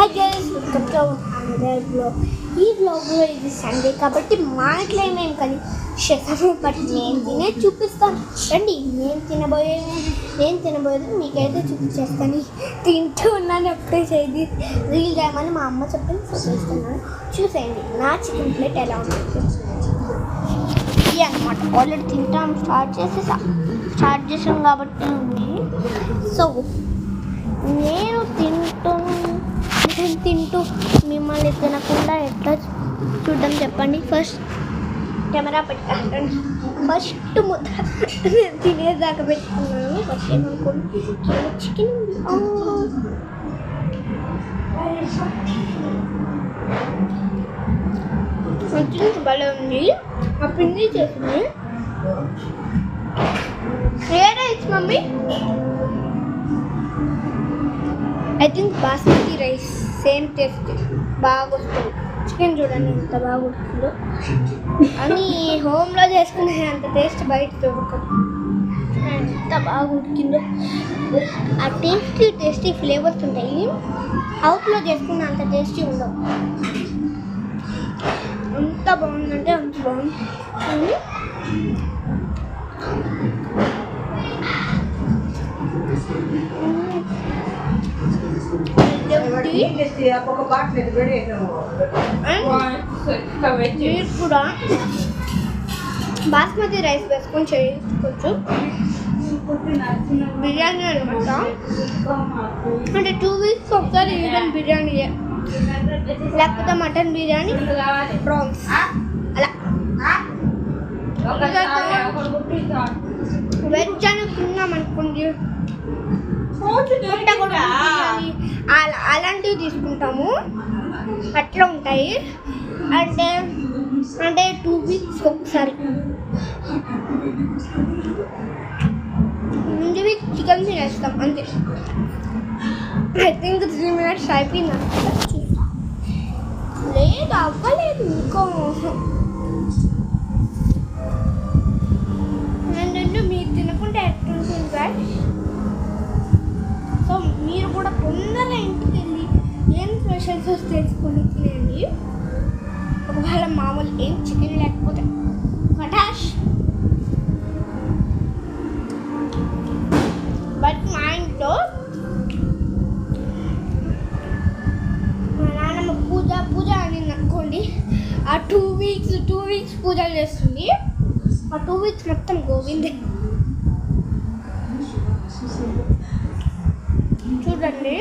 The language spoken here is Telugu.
Hi guys, welcome to another vlog. ఈ వ్లాగ్లో ఇది సండే కాబట్టి మా ఇంట్లో ఏమేమి కానీ చేస్తాను, బట్ నేను తినే చూపిస్తాను. రండి, నేను తినబోయేది మీకైతే చూపించేస్తాను. తింటూ ఉన్నాను ఎప్పుడే చేసి రీల్ చేయమని మా అమ్మ చెప్పింది చూపిస్తున్నాను. చూసేయండి నా చికెన్ ప్లేట్ ఎలా ఉంటుంది. ఇది అనమాట, ఆల్రెడీ తింటాం స్టార్ట్ చేసాం కాబట్టి ఉంది. సో నేను తింటూ మిమ్మల్ని తినకుండా ఎట్లా చూడడం చెప్పండి. ఫస్ట్ కెమెరా పెట్టుకుంటాను. ఫస్ట్ ముద్ద నేను తినేదాకా పెట్టుకున్నాను. ఫస్ట్ ఏమనుకోండి, చికెన్ చికెన్ భలే ఉంది. మా పిండి చేసింది. ఏ rice mummy? I think basmati rice same taste బాగా వస్తుంది. చికెన్ చూడండి ఎంత బాగా ఉడుతుందో. అని హోమ్లో చేసుకునే అంత టేస్ట్ బయట దొరకదు. ఎంత బాగా ఉడికిందో. ఆ టేస్టీ ఫ్లేవర్స్ ఉంటాయి. అవుట్లో చేసుకున్న అంత టేస్టీ ఉండవు. ఎంత బాగుందంటే అంత బాగుంది. మీరు కూడా బాస్మతి రైస్ వేసుకొని చేసుకోవచ్చు. బిర్యానీ అనమాట. అంటే 2 weeks ఒకసారి ఈవెన్ బిర్యానీ, లేకపోతే మటన్ బిర్యానీ, ప్రాన్స్ అలా. వెజ్ అని తిన్నాం అనుకోండి, అలాంటివి తీసుకుంటాము. అట్లా ఉంటాయి. అంటే 2 weeks ఒకసారి. ముందు వీక్ చికెన్ తినేస్తాం అంతే. ఐ థింక్ 3 minutes అయిపోయింది అనుకుంటా. లేదు, అవ్వలేదు ఇంకో. ఏంటంటే మీరు తినకుంటే ఎట్లుంటుంది గాయ్. సో మీరు కూడా తొందరగా ఇంటికి వెళ్ళి ఏం స్పెషల్స్ తెలుసుకొని తినండి. ఒకవేళ మామూలు ఏం చికెన్ లేకపోతే కటాష్. బట్ మా ఇంట్లో మా నాన్నమ్మ పూజ అని అనుకోండి. ఆ 2 weeks పూజలు చేస్తుంది. ఆ 2 weeks మొత్తం గోవిందే. చూడండి